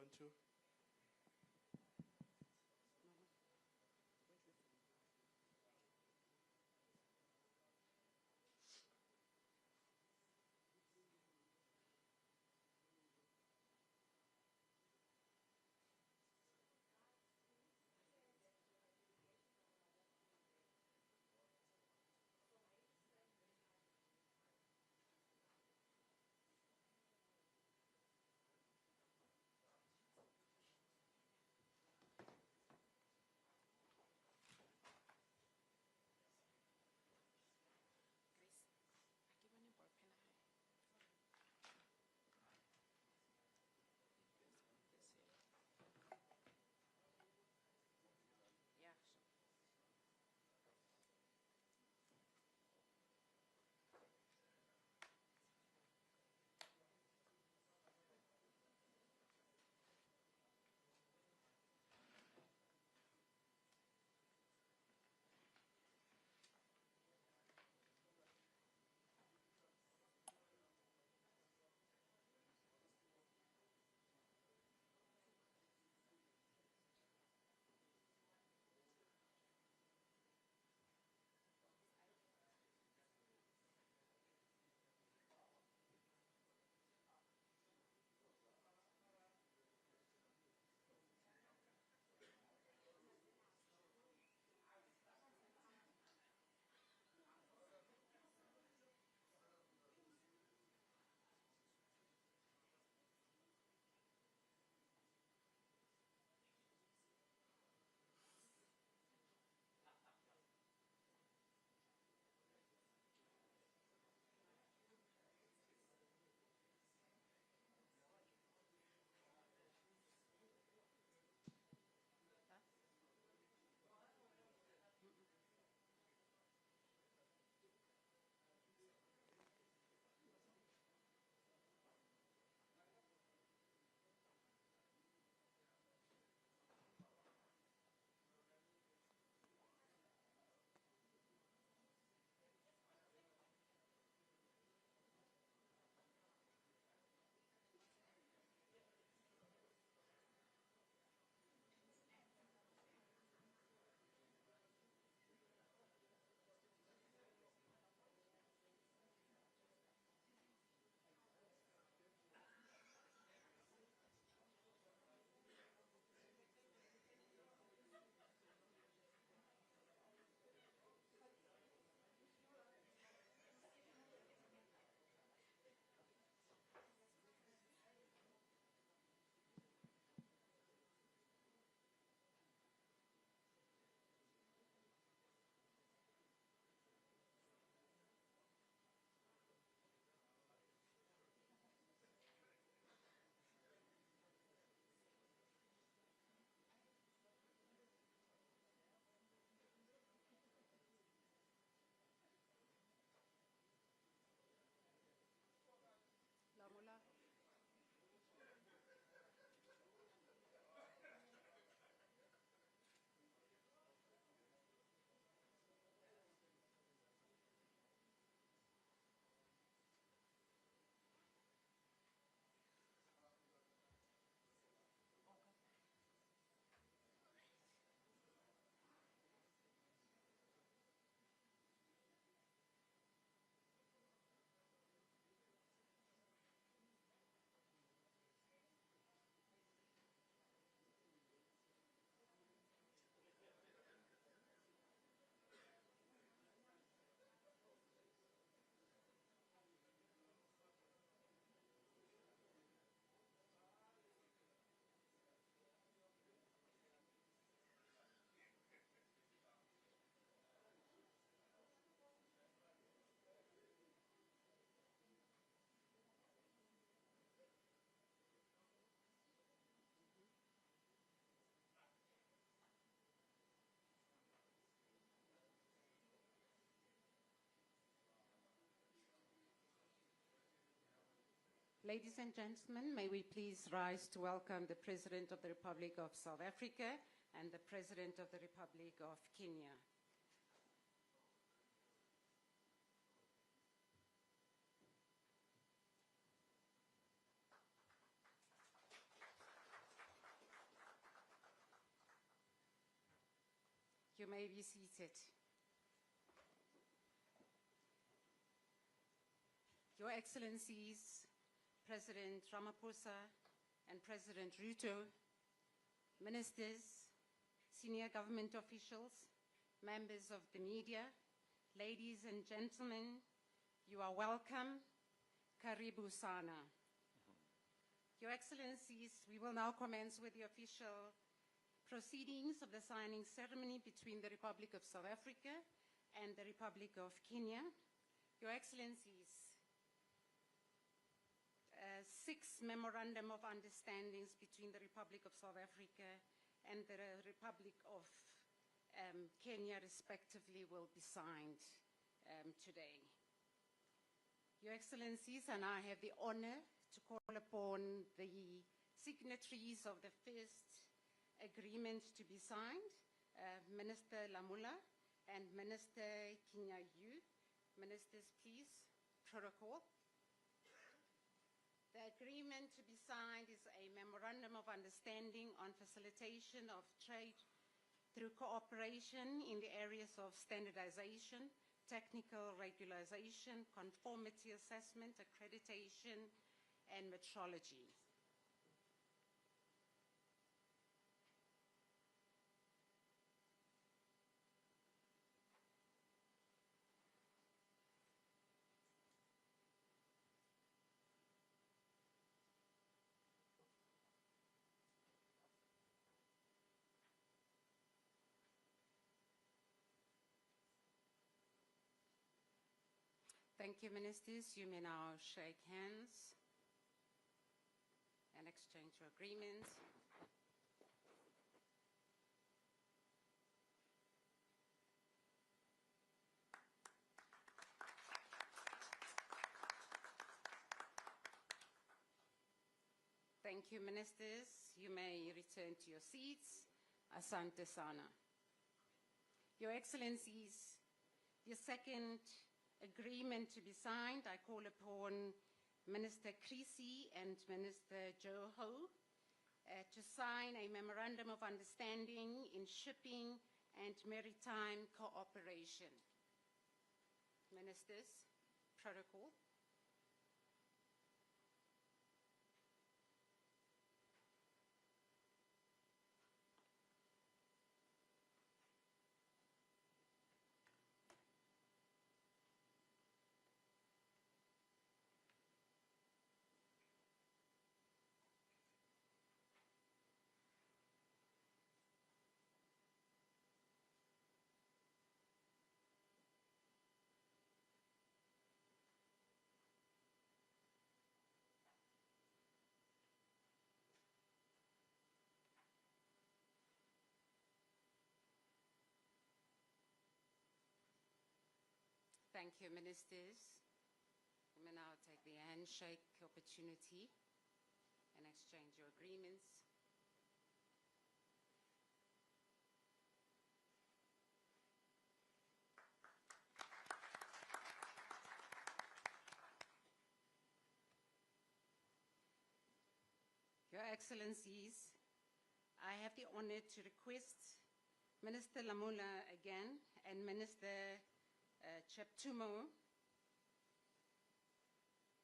want to? Yeah, sure. Lamola. Ladies and gentlemen, may we please rise to welcome the President of the Republic of South Africa and the President of the Republic of Kenya. You may be seated. Your Excellencies, President Ramaphosa and President Ruto, ministers, senior government officials, members of the media, ladies and gentlemen, you are welcome. Karibu sana. Your Excellencies, we will now commence with the official proceedings of the signing ceremony between the Republic of South Africa and the Republic of Kenya. Your Excellencies, 6 memorandum of understandings between the Republic of South Africa and the Republic of Kenya, respectively, will be signed today. Your Excellencies, and I have the honor to call upon the signatories of the first agreement to be signed, Minister Lamula and Minister Kinyayu. Ministers, please, protocol. The agreement to be signed is a memorandum of understanding on facilitation of trade through cooperation in the areas of standardization, technical regularization, conformity assessment, accreditation, and metrology. Thank you, Ministers. You may now shake hands and exchange your agreements. Thank you, Ministers. You may return to your seats. Asante sana. Your Excellencies, the second agreement to be signed, I call upon Minister Krisi and Minister Joho to sign a memorandum of understanding in shipping and maritime cooperation. Ministers, protocol. Thank you, Ministers. We may now take the handshake opportunity and exchange your agreements. Your Excellencies, I have the honor to request Minister Lamula again and Minister Cheptumo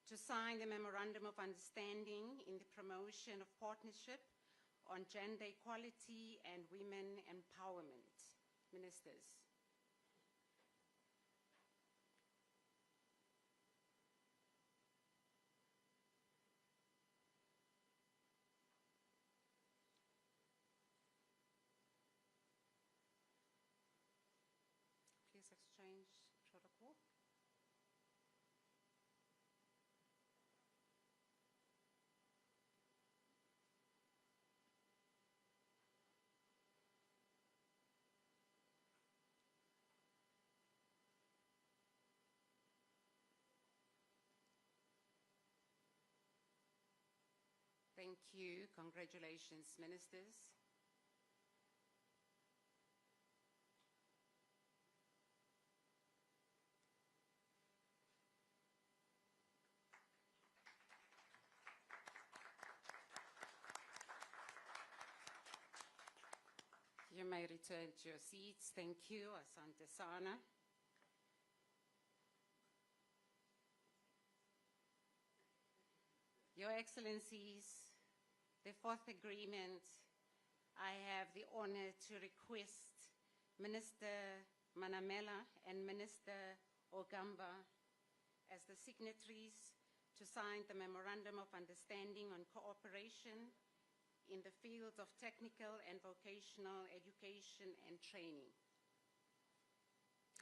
to sign the Memorandum of Understanding in the promotion of partnership on gender equality and women empowerment. Ministers. Please exchange protocol. Thank you. Congratulations, Ministers. You You may return to your seats. Thank you. Asante sana. Your Excellencies, the fourth agreement, I have the honor to request Minister Manamela and Minister Ogamba as the signatories to sign the Memorandum of Understanding on Cooperation in the fields of technical and vocational education and training.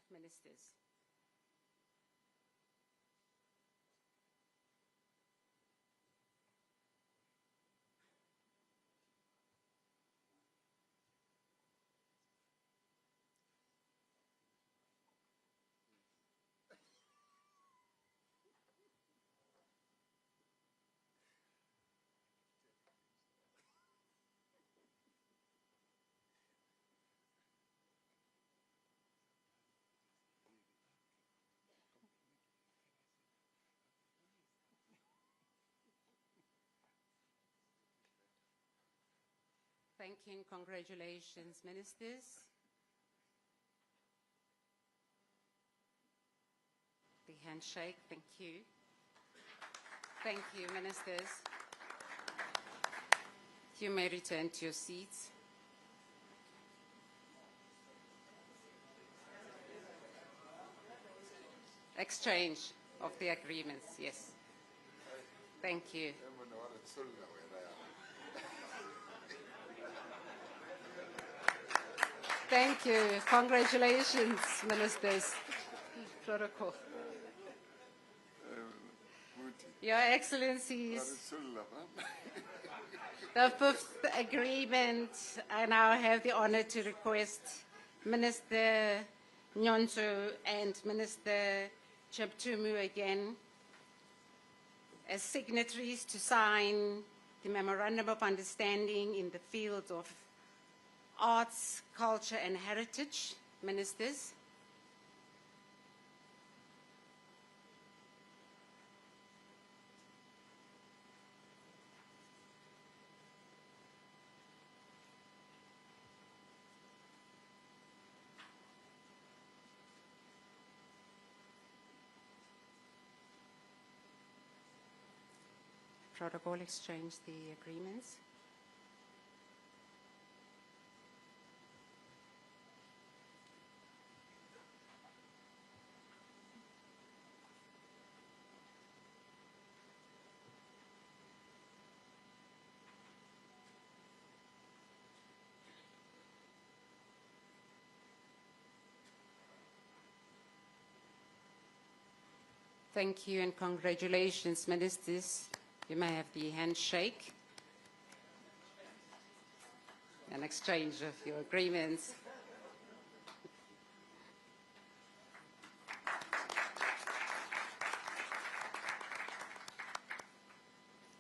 Ministers. Thank you and congratulations, Ministers. The handshake, thank you. Thank you, Ministers. You may return to your seats. Exchange of the agreements, yes. Thank you. Thank you. Congratulations, Ministers. Protocol. Your Excellencies, the fifth agreement, I now have the honor to request Minister Nyonso and Minister Cheptumu again as signatories to sign the Memorandum of Understanding in the field of arts, culture and heritage. Ministers. Protocol exchange the agreements. Thank you and congratulations, Ministers. You may have the handshake. An exchange of your agreements.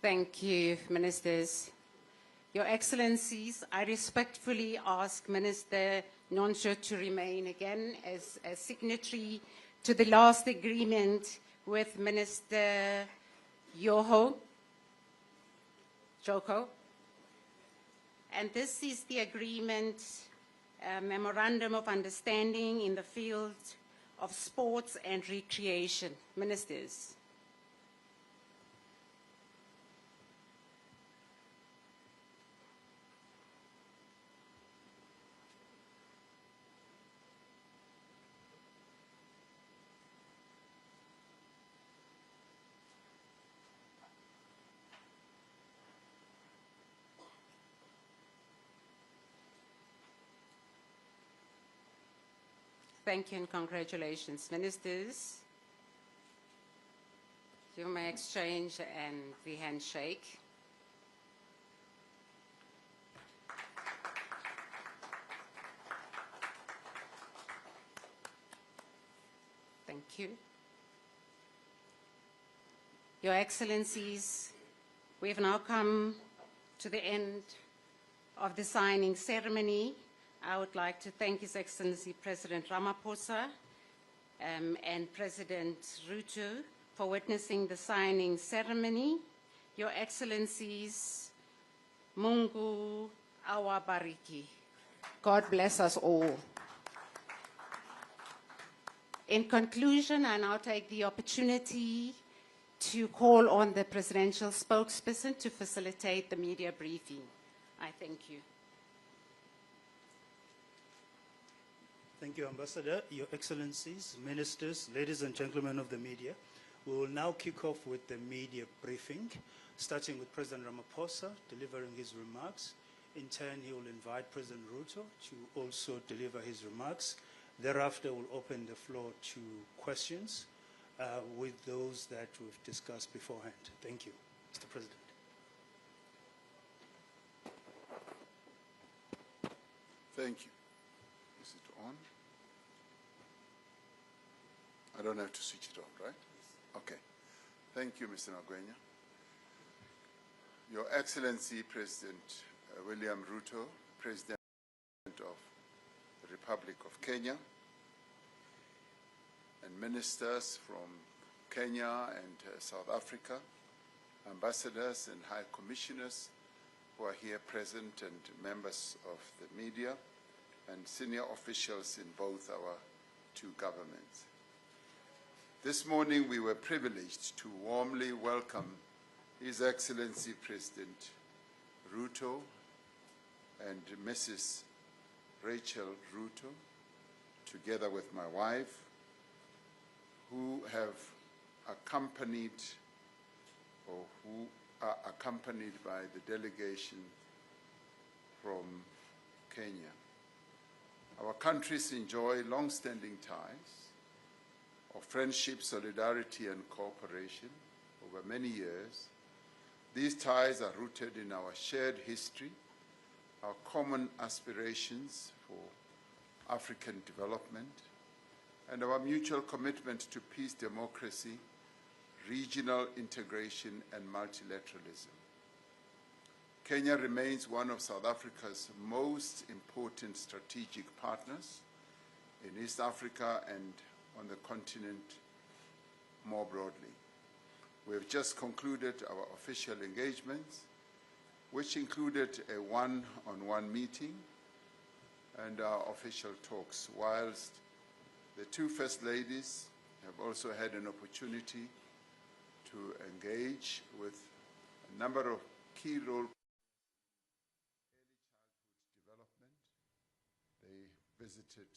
Thank you, Ministers. Your Excellencies, I respectfully ask Minister Nyonso to remain again as a signatory to the last agreement with Minister Joko. And this is the agreement, Memorandum of Understanding in the field of sports and recreation. Ministers. Thank you and congratulations, Ministers. You may exchange and the handshake. Thank you. Your Excellencies, we have now come to the end of the signing ceremony. I would like to thank His Excellency President Ramaphosa and President Ruto for witnessing the signing ceremony. Your Excellencies, Mungu awabariki. God bless us all. In conclusion, I now take the opportunity to call on the presidential spokesperson to facilitate the media briefing. I thank you. Thank you, Ambassador, Your Excellencies, Ministers, ladies and gentlemen of the media. We will now kick off with the media briefing, starting with President Ramaphosa delivering his remarks. In turn, he will invite President Ruto to also deliver his remarks. Thereafter, we'll open the floor to questions with those that we've discussed beforehand. Thank you, Mr. President. Thank you. Is it on? I don't have to switch it on, right? Okay. Thank you, Mr. Magwenya. Your Excellency, President William Ruto, President of the Republic of Kenya, and ministers from Kenya and South Africa, ambassadors and high commissioners who are here present, and members of the media, and senior officials in both our two governments. This morning we were privileged to warmly welcome His Excellency President Ruto and Mrs. Rachel Ruto, together with my wife, who have accompanied, or who are accompanied by the delegation from Kenya. Our countries enjoy long-standing ties of friendship, solidarity, and cooperation over many years. These ties are rooted in our shared history, our common aspirations for African development, and our mutual commitment to peace, democracy, regional integration, and multilateralism. Kenya remains one of South Africa's most important strategic partners in East Africa and on the continent more broadly. We have just concluded our official engagements, which included a one-on-one meeting and our official talks, whilst the two First Ladies have also had an opportunity to engage with a number of key role development. They visited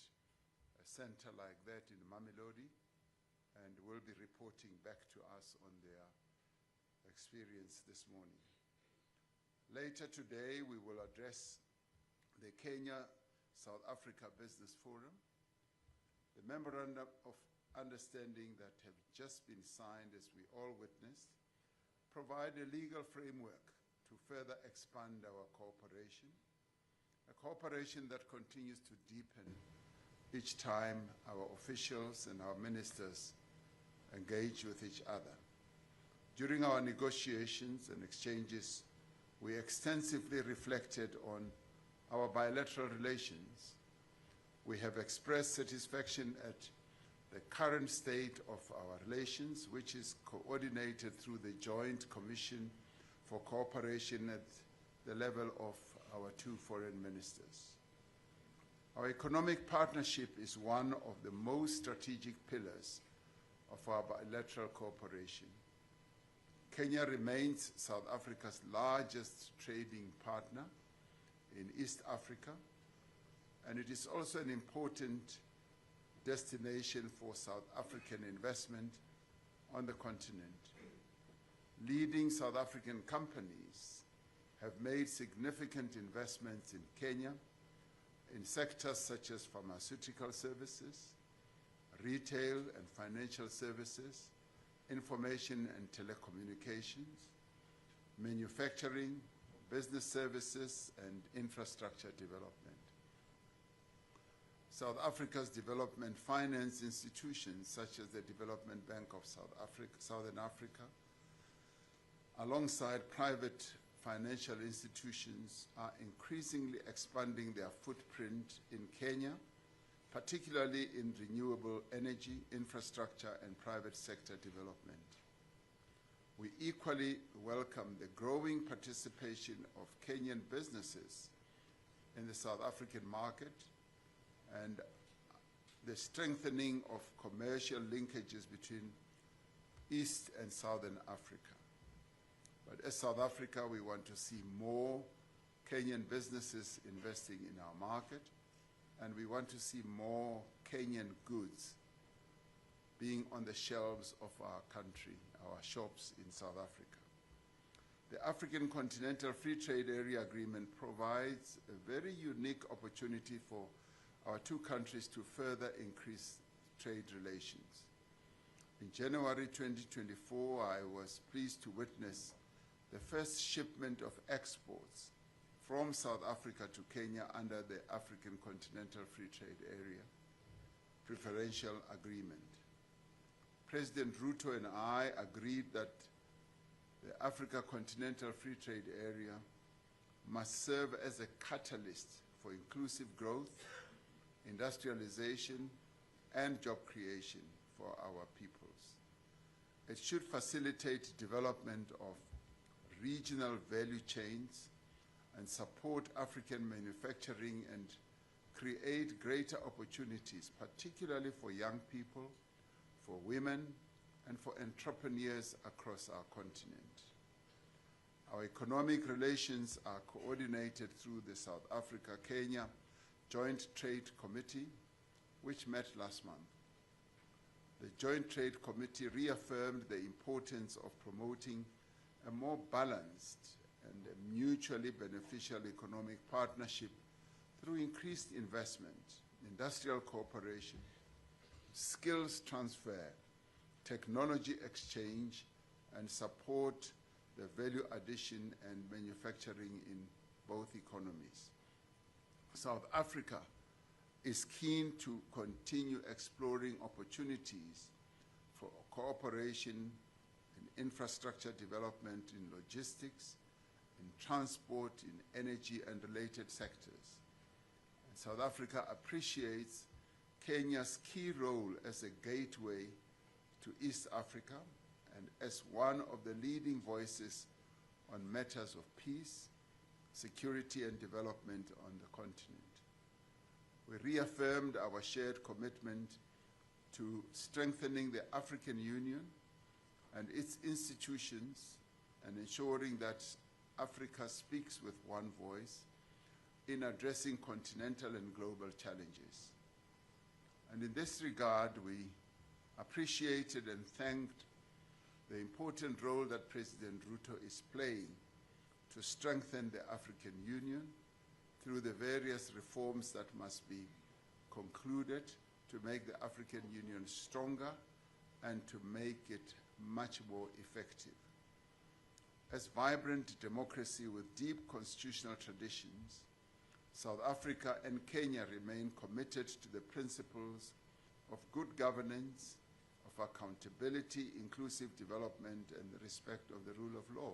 a center like that in Mamelodi and will be reporting back to us on their experience this morning. Later today, we will address the Kenya-South Africa Business Forum, the Memorandum of Understanding that have just been signed, as we all witnessed, provide a legal framework to further expand our cooperation, a cooperation that continues to deepen each time our officials and our ministers engage with each other. During our negotiations and exchanges, we extensively reflected on our bilateral relations. We have expressed satisfaction at the current state of our relations, which is coordinated through the Joint Commission for Cooperation at the level of our two foreign ministers. Our economic partnership is one of the most strategic pillars of our bilateral cooperation. Kenya remains South Africa's largest trading partner in East Africa, and it is also an important destination for South African investment on the continent. Leading South African companies have made significant investments in Kenya in sectors such as pharmaceutical services, retail and financial services, information and telecommunications, manufacturing, business services, and infrastructure development. South Africa's development finance institutions, such as the Development Bank of Southern Africa, alongside private financial institutions, are increasingly expanding their footprint in Kenya, particularly in renewable energy, infrastructure, and private sector development. We equally welcome the growing participation of Kenyan businesses in the South African market and the strengthening of commercial linkages between East and Southern Africa. But as South Africa, we want to see more Kenyan businesses investing in our market, and we want to see more Kenyan goods being on the shelves of our country, our shops in South Africa. The African Continental Free Trade Area Agreement provides a very unique opportunity for our two countries to further increase trade relations. In January 2024, I was pleased to witness the first shipment of exports from South Africa to Kenya under the African Continental Free Trade Area Preferential Agreement. President Ruto and I agreed that the Africa Continental Free Trade Area must serve as a catalyst for inclusive growth, industrialization, and job creation for our peoples. It should facilitate development of regional value chains and support African manufacturing and create greater opportunities, particularly for young people, for women, and for entrepreneurs across our continent. Our economic relations are coordinated through the South Africa-Kenya Joint Trade Committee, which met last month. The Joint Trade Committee reaffirmed the importance of promoting a more balanced and a mutually beneficial economic partnership through increased investment, industrial cooperation, skills transfer, technology exchange, and support the value addition and manufacturing in both economies. South Africa is keen to continue exploring opportunities for cooperation in infrastructure development, in logistics, in transport, in energy and related sectors. And South Africa appreciates Kenya's key role as a gateway to East Africa and as one of the leading voices on matters of peace, security, and development on the continent. We reaffirmed our shared commitment to strengthening the African Union and its institutions and ensuring that Africa speaks with one voice in addressing continental and global challenges. And in this regard, we appreciated and thanked the important role that President Ruto is playing to strengthen the African Union through the various reforms that must be concluded to make the African Union stronger and to make it much more effective. As vibrant democracy with deep constitutional traditions, South Africa and Kenya remain committed to the principles of good governance, of accountability, inclusive development, and the respect of the rule of law.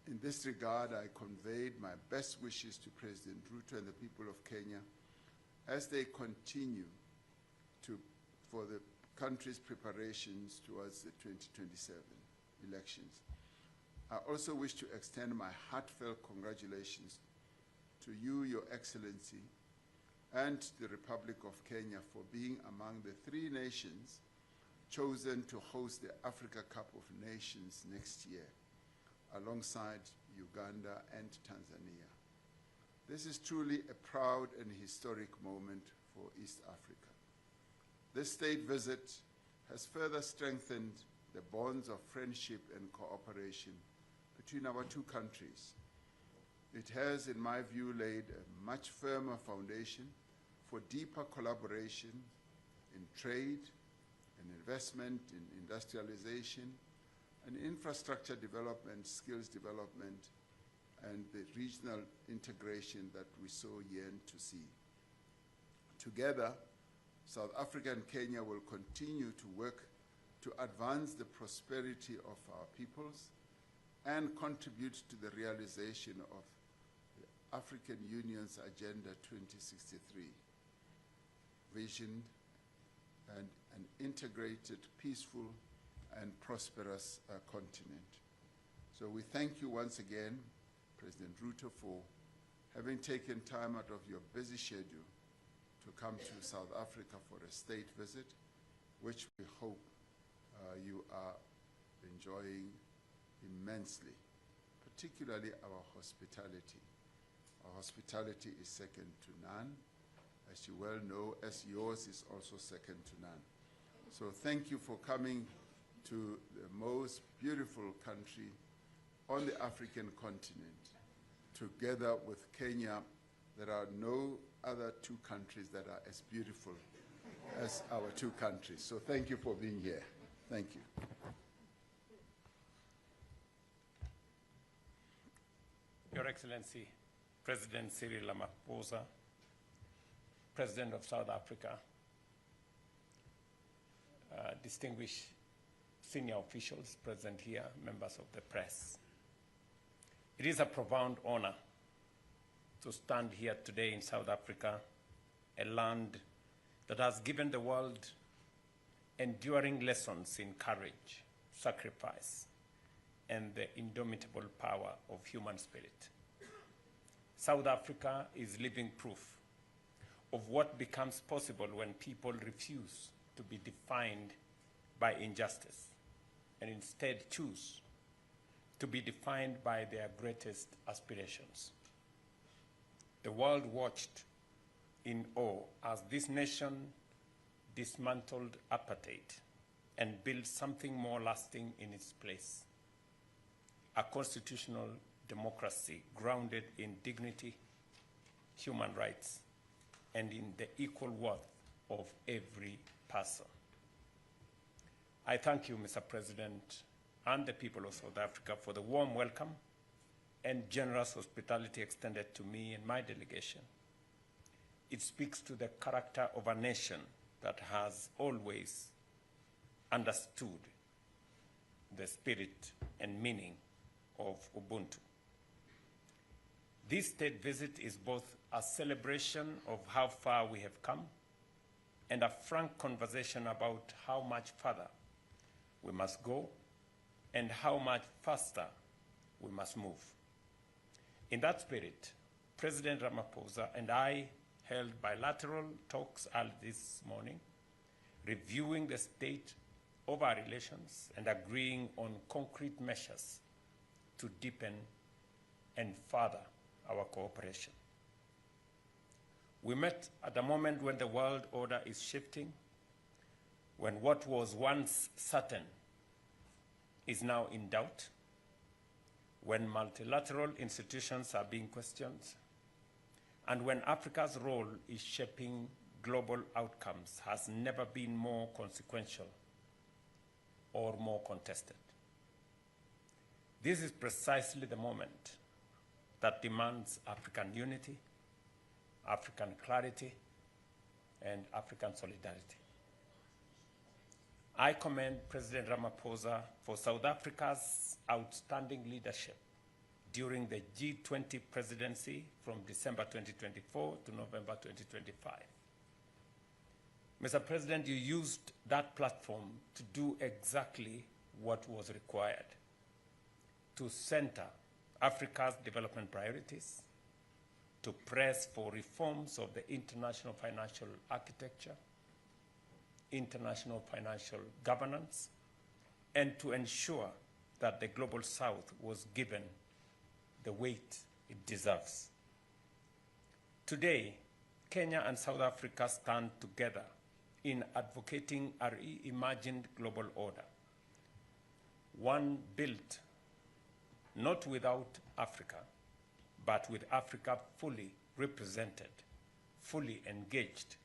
In this regard, I conveyed my best wishes to President Ruto and the people of Kenya as they continue for the country's preparations towards the 2027 elections. I also wish to extend my heartfelt congratulations to you, Your Excellency, and the Republic of Kenya for being among the 3 nations chosen to host the Africa Cup of Nations next year, alongside Uganda and Tanzania. This is truly a proud and historic moment for East Africa. This state visit has further strengthened the bonds of friendship and cooperation between our two countries. It has, in my view, laid a much firmer foundation for deeper collaboration in trade, in investment, in industrialization, and infrastructure development, skills development, and the regional integration that we so yearn to see. Together, South Africa and Kenya will continue to work to advance the prosperity of our peoples and contribute to the realization of the African Union's Agenda 2063 vision and an integrated, peaceful, and prosperous continent. So we thank you once again, President Ruto, for having taken time out of your busy schedule to come to South Africa for a state visit, which we hope you are enjoying immensely, particularly our hospitality. Our hospitality is second to none, as you well know, as yours is also second to none. So thank you for coming to the most beautiful country on the African continent. Together with Kenya, there are no other two countries that are as beautiful as our two countries. So thank you for being here. Thank you. Your Excellency, President Cyril Ramaphosa, President of South Africa, distinguished senior officials present here, members of the press. It is a profound honor to stand here today in South Africa, a land that has given the world enduring lessons in courage, sacrifice, and the indomitable power of human spirit. South Africa is living proof of what becomes possible when people refuse to be defined by injustice and instead choose to be defined by their greatest aspirations. The world watched in awe as this nation dismantled apartheid and built something more lasting in its place. A constitutional democracy grounded in dignity, human rights, and in the equal worth of every person. I thank you, Mr. President, and the people of South Africa for the warm welcome and generous hospitality extended to me and my delegation. It speaks to the character of a nation that has always understood the spirit and meaning of Ubuntu. This state visit is both a celebration of how far we have come and a frank conversation about how much further we must go and how much faster we must move. In that spirit, President Ramaphosa and I held bilateral talks early this morning, reviewing the state of our relations and agreeing on concrete measures to deepen and further our cooperation. We met at a moment when the world order is shifting, when what was once certain is now in doubt, when multilateral institutions are being questioned, and when Africa's role is shaping global outcomes has never been more consequential or more contested. This is precisely the moment that demands African unity, African clarity, and African solidarity. I commend President Ramaphosa for South Africa's outstanding leadership during the G20 presidency from December 2024 to November 2025. Mr. President, you used that platform to do exactly what was required, to center Africa's development priorities, to press for reforms of the international financial architecture, international financial governance, and to ensure that the Global South was given the weight it deserves. Today, Kenya and South Africa stand together in advocating a reimagined global order, one built not without Africa, but with Africa fully represented, fully engaged,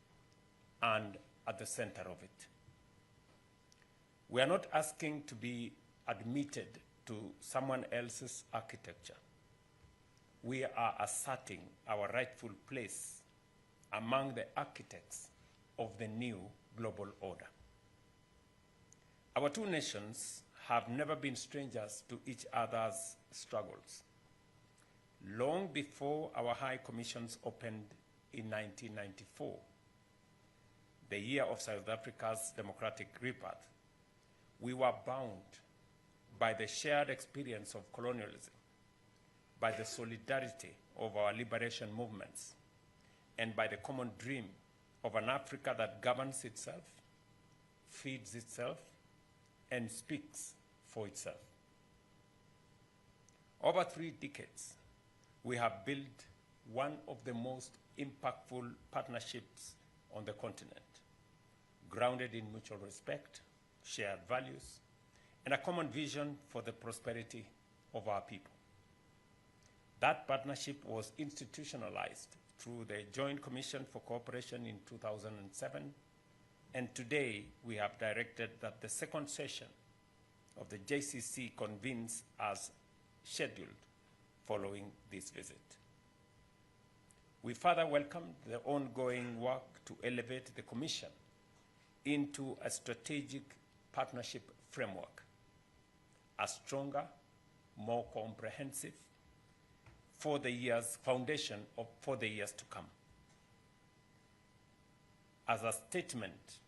and at the center of it. We are not asking to be admitted to someone else's architecture. We are asserting our rightful place among the architects of the new global order. Our two nations have never been strangers to each other's struggles. Long before our high commissions opened in 1994, the year of South Africa's democratic rebirth, we were bound by the shared experience of colonialism, by the solidarity of our liberation movements and by the common dream of an Africa that governs itself, feeds itself, and speaks for itself. Over 3 decades, we have built one of the most impactful partnerships on the continent, grounded in mutual respect, shared values, and a common vision for the prosperity of our people. That partnership was institutionalized through the Joint Commission for Cooperation in 2007, and today we have directed that the second session of the JCC convenes as scheduled following this visit. We further welcome the ongoing work to elevate the Commission into a strategic partnership framework, a stronger, more comprehensive foundation for the years to come. As a statement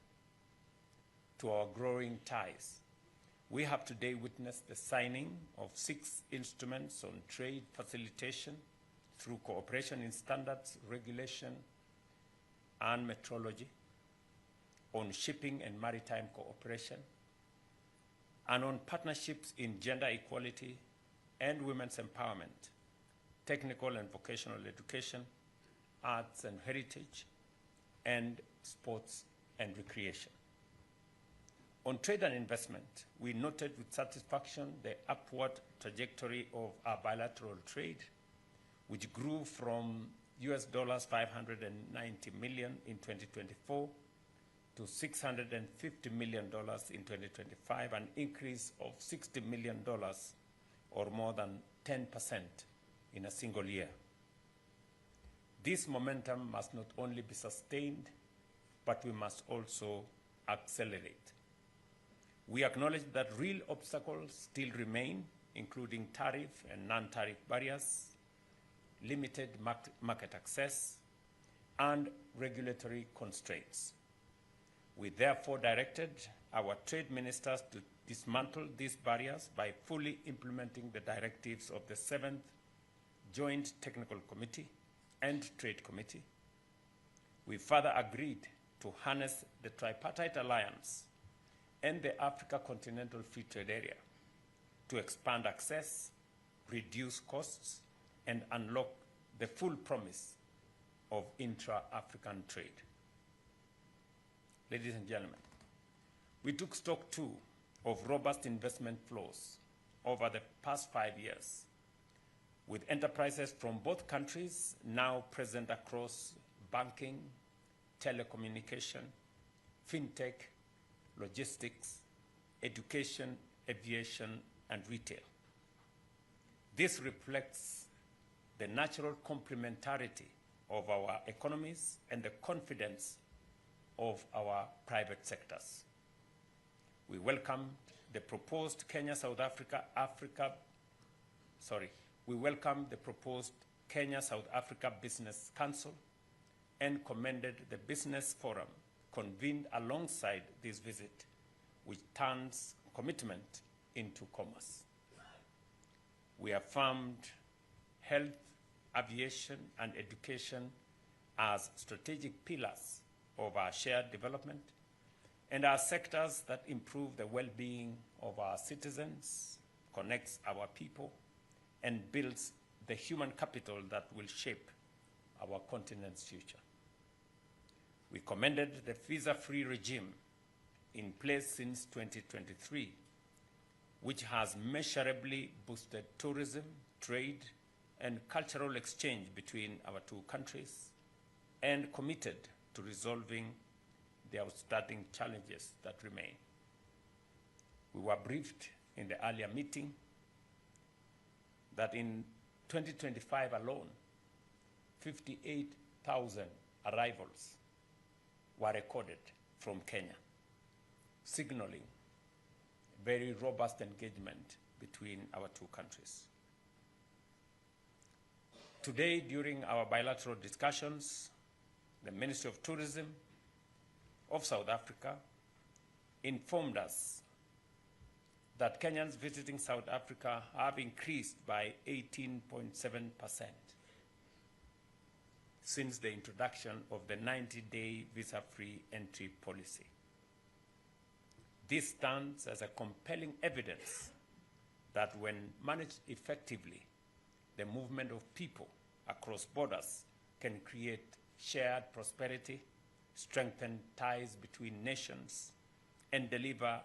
to our growing ties, we have today witnessed the signing of 6 instruments on trade facilitation through cooperation in standards, regulation, and metrology, on shipping and maritime cooperation, and on partnerships in gender equality and women's empowerment, technical and vocational education, arts and heritage, and sports and recreation. On trade and investment, we noted with satisfaction the upward trajectory of our bilateral trade, which grew from US $590 million in 2024 to $650 million in 2025, an increase of $60 million or more than 10% in a single year. This momentum must not only be sustained, but we must also accelerate. We acknowledge that real obstacles still remain, including tariff and non-tariff barriers, limited market access, and regulatory constraints. We therefore directed our trade ministers to dismantle these barriers by fully implementing the directives of the 7th Joint Technical Committee and Trade Committee. We further agreed to harness the Tripartite Alliance and the Africa Continental Free Trade Area to expand access, reduce costs, and unlock the full promise of intra-African trade. Ladies and gentlemen, we took stock too of robust investment flows over the past 5 years, with enterprises from both countries now present across banking, telecommunication, fintech, logistics, education, aviation, and retail. This reflects the natural complementarity of our economies and the confidence of our private sectors. We welcome the proposed Kenya-South Africa Kenya-South Africa Business Council and commended the Business Forum convened alongside this visit, which turns commitment into commerce. We affirmed health, aviation, and education as strategic pillars of our shared development and are sectors that improve the well-being of our citizens, connects our people, and builds the human capital that will shape our continent's future. We commended the visa-free regime in place since 2023, which has measurably boosted tourism, trade, and cultural exchange between our 2 countries, and committed to resolving the outstanding challenges that remain. We were briefed in the earlier meeting that in 2025 alone, 58,000 arrivals were recorded from Kenya, signaling very robust engagement between our 2 countries. Today, during our bilateral discussions, the Ministry of Tourism of South Africa informed us that Kenyans visiting South Africa have increased by 18.7% since the introduction of the 90-day visa-free entry policy. This stands as a compelling evidence that when managed effectively, the movement of people across borders can create shared prosperity, strengthen ties between nations, and deliver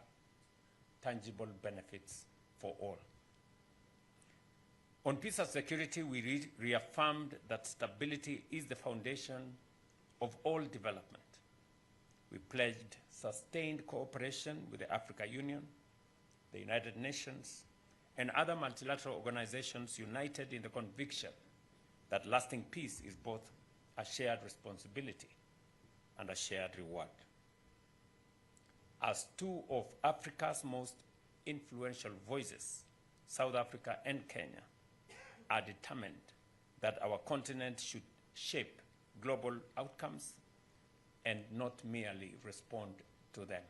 tangible benefits for all. On peace and security, we reaffirmed that stability is the foundation of all development. We pledged sustained cooperation with the African Union, the United Nations, and other multilateral organizations united in the conviction that lasting peace is both a shared responsibility and a shared reward. As two of Africa's most influential voices, South Africa and Kenya are determined that our continent should shape global outcomes and not merely respond to them.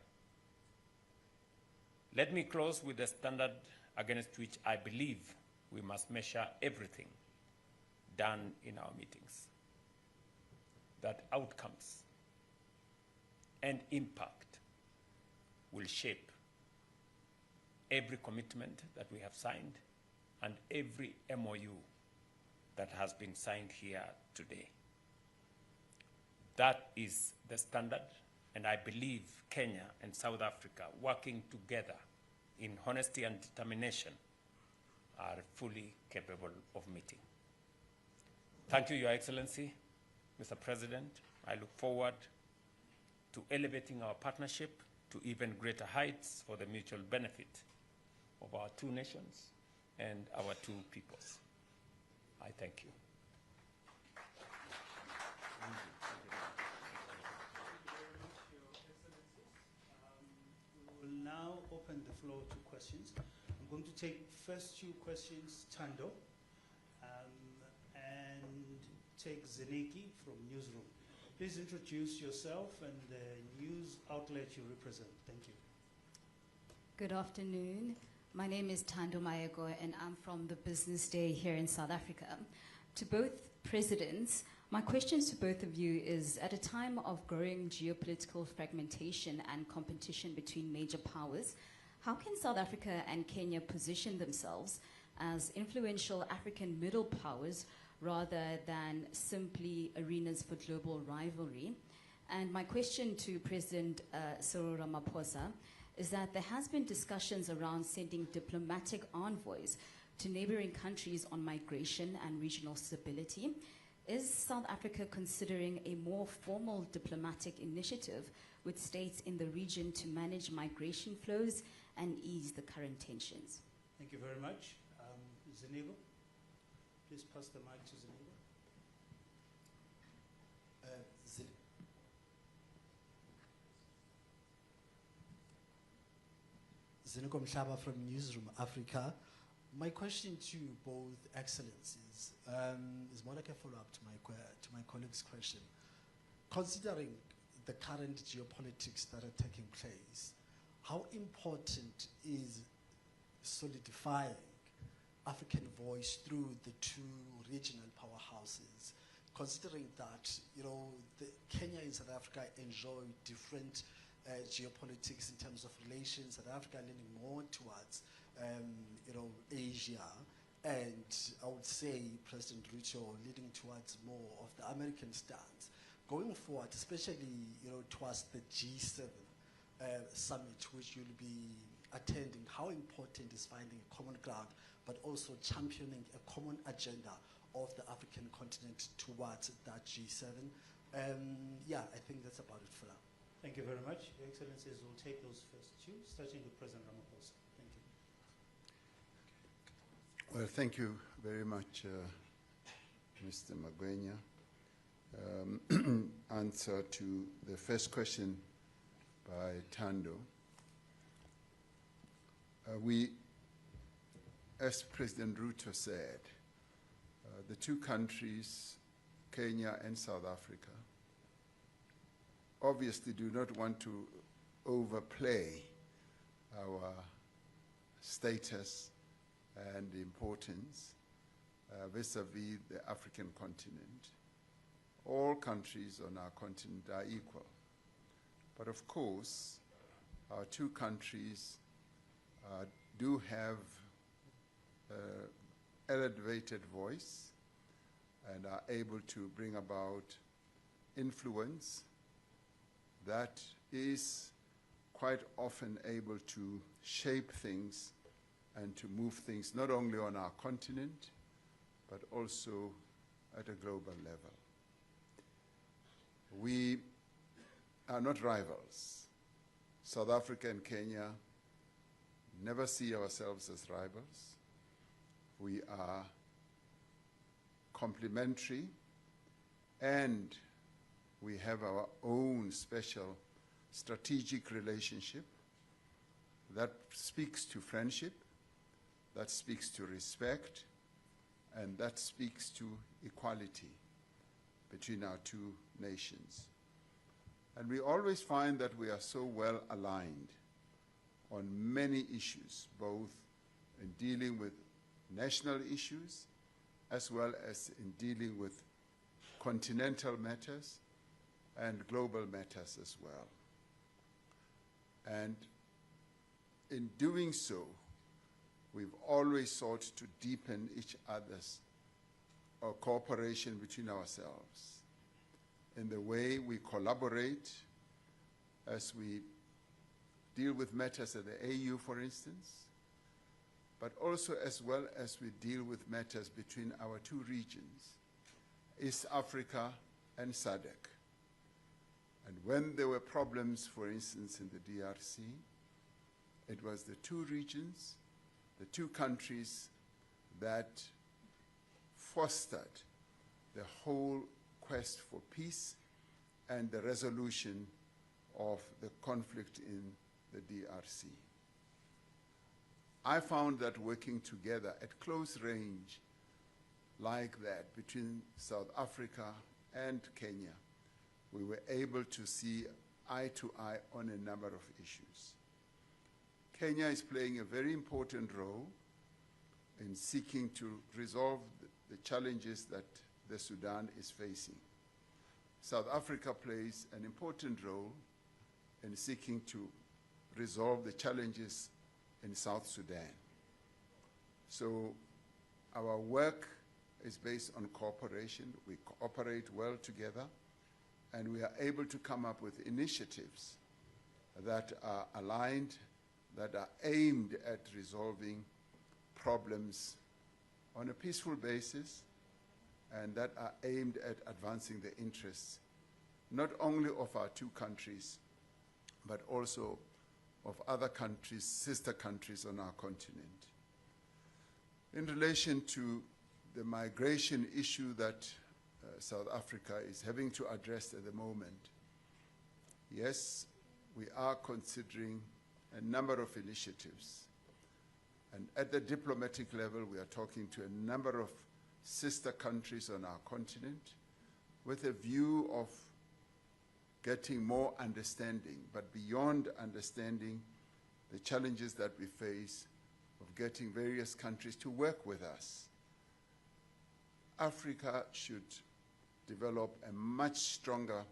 Let me close with the standard against which I believe we must measure everything done in our meetings. That outcomes and impact will shape every commitment that we have signed and every MOU that has been signed here today. That is the standard, and I believe Kenya and South Africa working together in honesty and determination are fully capable of meeting. Thank you, Your Excellency, Mr. President. I look forward to elevating our partnership to even greater heights for the mutual benefit of our two nations and our two peoples. I thank you. We will now open the floor to questions. I'm going to take first two questions, Tando, and take Zeneki from Newsroom. Please introduce yourself and the news outlet you represent. Thank you. Good afternoon. My name is Tando Mayego, and I'm from the Business Day here in South Africa. To both presidents, my questions to both of you is, at a time of growing geopolitical fragmentation and competition between major powers, how can South Africa and Kenya position themselves as influential African middle powers rather than simply arenas for global rivalry? And my question to President Cyril Ramaphosa is that there has been discussions around sending diplomatic envoys to neighboring countries on migration and regional stability. Is South Africa considering a more formal diplomatic initiative with states in the region to manage migration flows and ease the current tensions? Thank you very much. Zenigo, please pass the mic to Zenigo. Zenigo Mhlaba from Newsroom Africa. My question to both excellencies is more like a follow-up to my colleague's question. Considering the current geopolitics that are taking place, how important is solidifying African voice through the two regional powerhouses, considering that Kenya and South Africa enjoy different geopolitics in terms of relations, South Africa leaning more towards Asia, and I would say President Ruto leading towards more of the American stance. Going forward, especially towards the G7 summit, which you'll be attending, how important is finding a common ground, but also championing a common agenda of the African continent towards that G7? Yeah, I think that's about it for now. Thank you very much. Your Excellencies will take those first two, starting with President Ramaphosa. Thank you. Well, thank you very much, Mr. Magwenya. Answer to the first question by Tando. We, as President Ruto said, the two countries, Kenya and South Africa, obviously do not want to overplay our status and importance vis-a-vis the African continent. All countries on our continent are equal. But of course, our two countries do have elevated voice and are able to bring about influence that is quite often able to shape things and to move things not only on our continent, but also at a global level. We are not rivals. South Africa and Kenya never see ourselves as rivals. We are complementary, and we have our own special strategic relationship that speaks to friendship, that speaks to respect, and that speaks to equality between our two nations. And we always find that we are so well aligned on many issues, both in dealing with national issues as well as in dealing with continental matters and global matters as well. And in doing so, we've always sought to deepen each other's cooperation between ourselves in the way we collaborate as we deal with matters at the AU, for instance, but also as well as we deal with matters between our two regions, East Africa and SADC. And when there were problems, for instance, in the DRC, it was the two regions, the two countries that fostered the whole quest for peace and the resolution of the conflict in the DRC. I found that working together at close range like that between South Africa and Kenya, we were able to see eye to eye on a number of issues. Kenya is playing a very important role in seeking to resolve the challenges that the Sudan is facing. South Africa plays an important role in seeking to resolve the challenges in South Sudan. So our work is based on cooperation. We cooperate well together, and we are able to come up with initiatives that are aligned, that are aimed at resolving problems on a peaceful basis, and that are aimed at advancing the interests not only of our two countries, but also of other countries, sister countries on our continent. In relation to the migration issue that South Africa is having to address at the moment, yes, we are considering a number of initiatives. And at the diplomatic level, we are talking to a number of sister countries on our continent with a view of getting more understanding, but beyond understanding the challenges that we face of getting various countries to work with us. Africa should develop a much stronger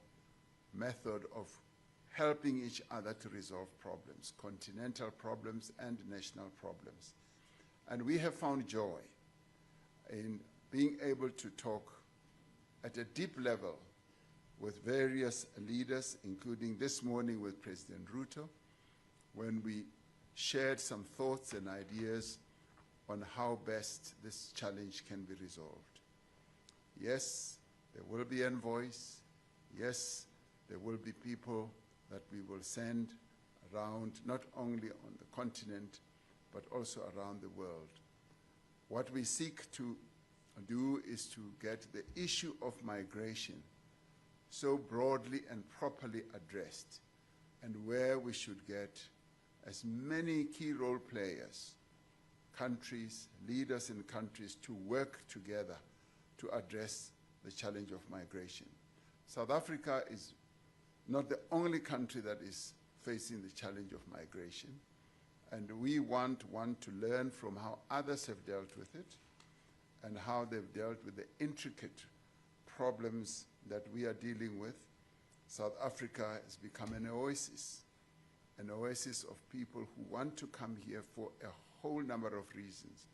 method of helping each other to resolve problems, continental problems and national problems. And we have found joy in being able to talk at a deep level with various leaders, including this morning with President Ruto, when we shared some thoughts and ideas on how best this challenge can be resolved. Yes, there will be envoys. Yes, there will be people that we will send around, not only on the continent, but also around the world. What we seek to do is to get the issue of migration so broadly and properly addressed, and where we should get as many key role players, countries, leaders in countries, to work together to address the challenge of migration. South Africa is not the only country that is facing the challenge of migration, And we want to learn from how others have dealt with it and how they've dealt with the intricate problems that we are dealing with. South Africa has become an oasis of people who want to come here for a whole number of reasons.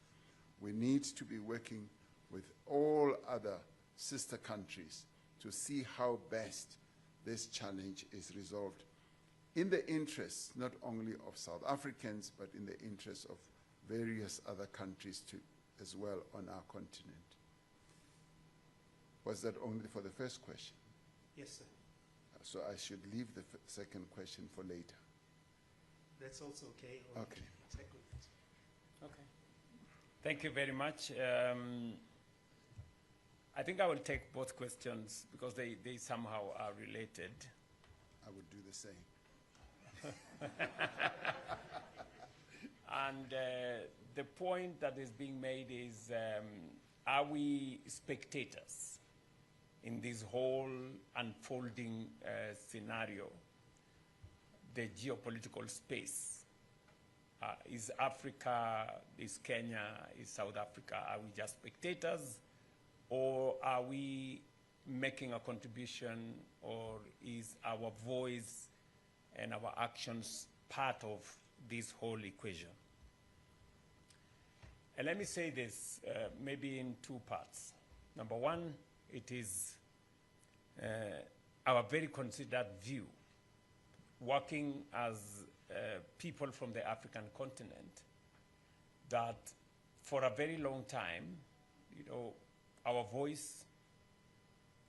We need to be working with all other sister countries to see how best this challenge is resolved in the interests not only of South Africans, but in the interests of various other countries too, as well on our continent. Was that only for the first question? Yes, sir. So I should leave the second question for later. That's also okay. Or Okay. tackle it. Okay. Thank you very much. I think I will take both questions because they somehow are related. I would do the same. And the point that is being made is, are we spectators in this whole unfolding scenario, the geopolitical space? Is Africa, is Kenya, is South Africa, are we just spectators, or are we making a contribution, or is our voice and our actions part of this whole equation? And let me say this maybe in two parts. Number one, it is our very considered view, working as people from the African continent, that for a very long time, you know, our voice,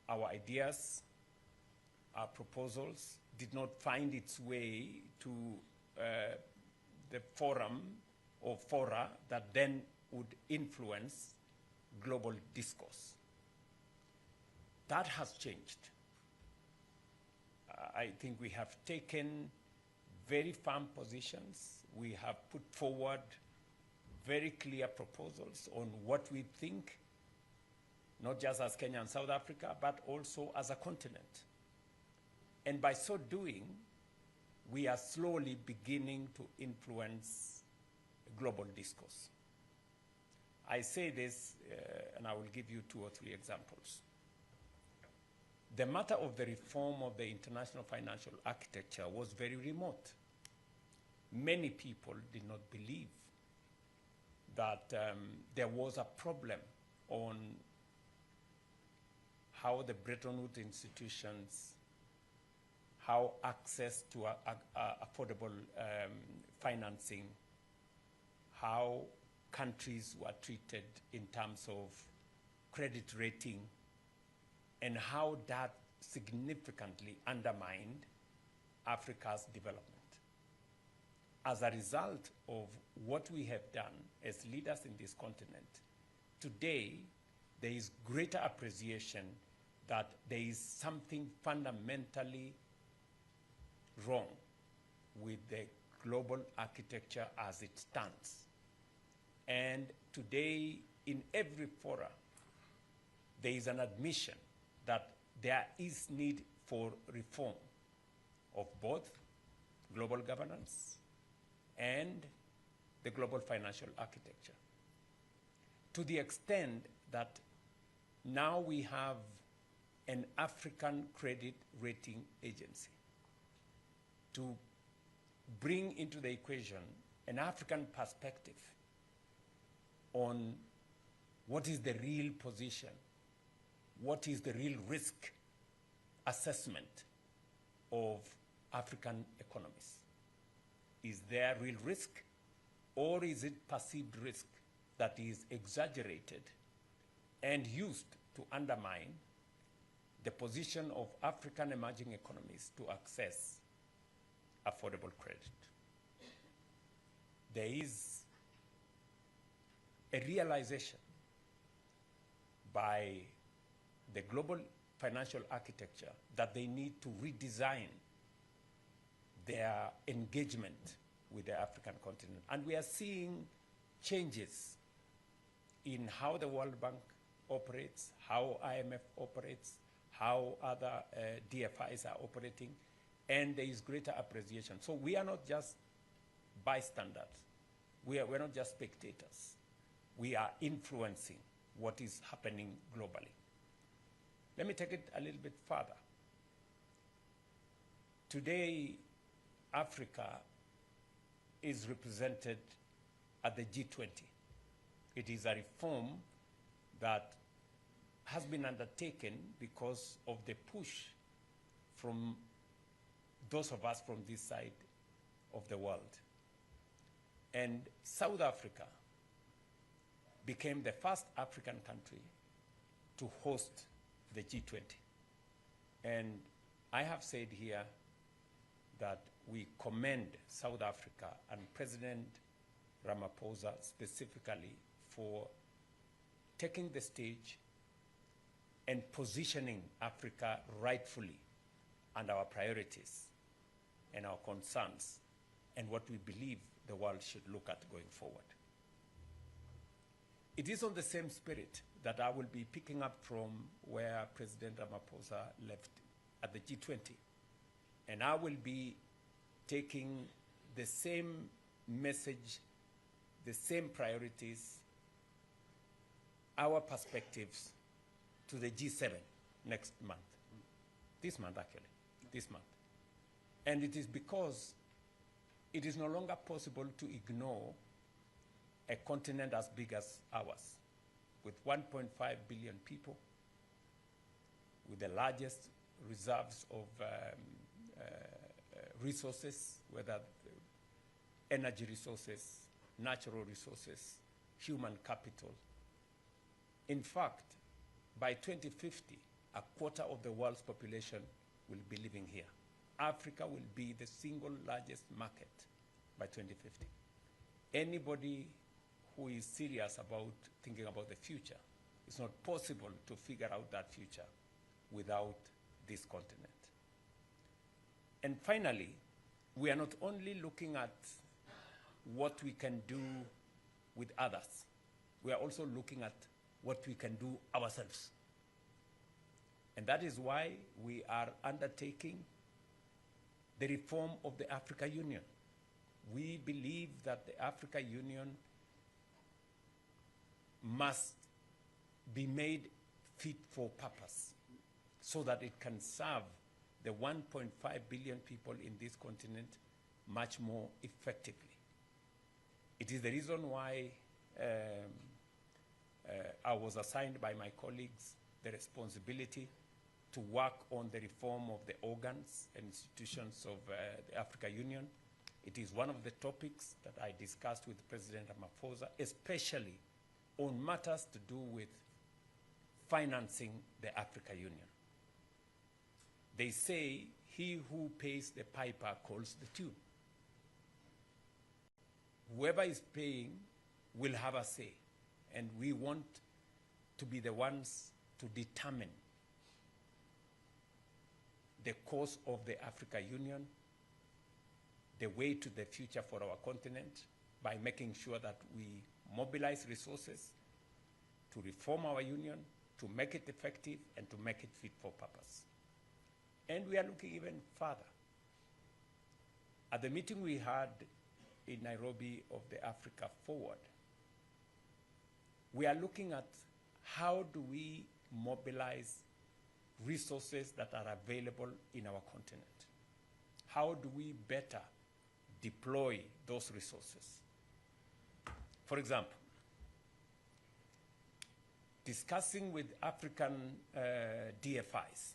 our ideas, our proposals did not find its way to the forum or fora that then would influence global discourse. That has changed. I think we have taken very firm positions. We have put forward very clear proposals on what we think, not just as Kenya and South Africa, but also as a continent. And by so doing, we are slowly beginning to influence global discourse. I say this, and I will give you 2 or 3 examples. The matter of the reform of the international financial architecture was very remote. Many people did not believe that there was a problem on how the Bretton Woods institutions, how access to affordable financing, how countries were treated in terms of credit rating, and how that significantly undermined Africa's development. As a result of what we have done as leaders in this continent, today there is greater appreciation that there is something fundamentally wrong with the global architecture as it stands. And today, in every fora, there is an admission that there is need for reform of both global governance and the global financial architecture. To the extent that now we have an African credit rating agency to bring into the equation an African perspective on what is the real position, what is the real risk assessment of African economies. Is there real risk, or is it perceived risk that is exaggerated and used to undermine the position of African emerging economies to access affordable credit? There is a realization by the global financial architecture that they need to redesign their engagement with the African continent. And we are seeing changes in how the World Bank operates, how IMF operates, how other DFIs are operating, and there is greater appreciation. So we are not just bystanders. We're not just spectators. We are influencing what is happening globally. Let me take it a little bit further. Today, Africa is represented at the G20. It is a reform that has been undertaken because of the push from those of us from this side of the world. And South Africa became the first African country to host the G20. And I have said here that we commend South Africa and President Ramaphosa specifically for taking the stage and positioning Africa rightfully and our priorities and our concerns and what we believe the world should look at going forward. It is on the same spirit that I will be picking up from where President Ramaphosa left at the G20. And I will be taking the same message, the same priorities, our perspectives to the G7 next month. This month, actually, this month. And it is because it is no longer possible to ignore a continent as big as ours, with 1.5 billion people, with the largest reserves of resources, whether energy resources, natural resources, human capital. In fact, by 2050, a quarter of the world's population will be living here. Africa will be the single largest market by 2050. Anybody who is serious about thinking about the future, it's not possible to figure out that future without this continent. And finally, we are not only looking at what we can do with others, we are also looking at what we can do ourselves. And that is why we are undertaking the reform of the Africa Union. We believe that the Africa Union must be made fit for purpose so that it can serve the 1.5 billion people in this continent much more effectively. It is the reason why I was assigned by my colleagues the responsibility to work on the reform of the organs and institutions of the Africa Union. It is one of the topics that I discussed with President Ramaphosa, especially on matters to do with financing the Africa Union. They say, he who pays the piper calls the tune. Whoever is paying will have a say, and we want to be the ones to determine the course of the Africa Union, the way to the future for our continent, by making sure that we mobilize resources to reform our union, to make it effective, and to make it fit for purpose. And we are looking even further. At the meeting we had in Nairobi of the Africa Forward, we are looking at how do we mobilize resources that are available in our continent. How do we better deploy those resources? For example, discussing with African DFIs,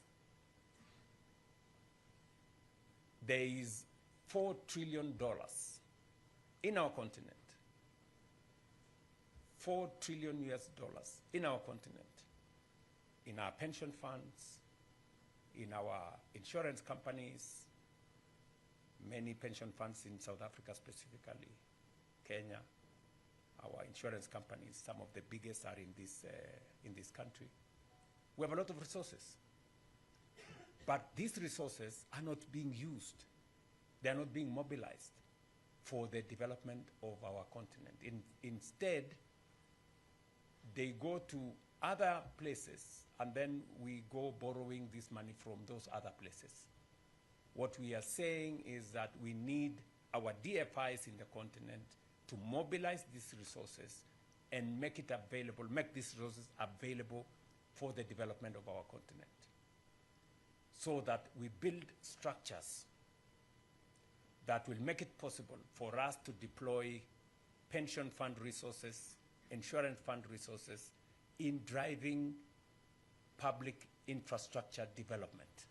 there is $4 trillion in our continent. $4 trillion US in our continent, in our pension funds, in our insurance companies, many pension funds in South Africa specifically, Kenya, our insurance companies, some of the biggest are in this country. We have a lot of resources. But these resources are not being used. They are not being mobilized for the development of our continent. Instead, they go to other places, and then we go borrowing this money from those other places. What we are saying is that we need our DFIs in the continent to mobilize these resources and make it available, make these resources available for the development of our continent, so that we build structures that will make it possible for us to deploy pension fund resources, insurance fund resources in driving public infrastructure development.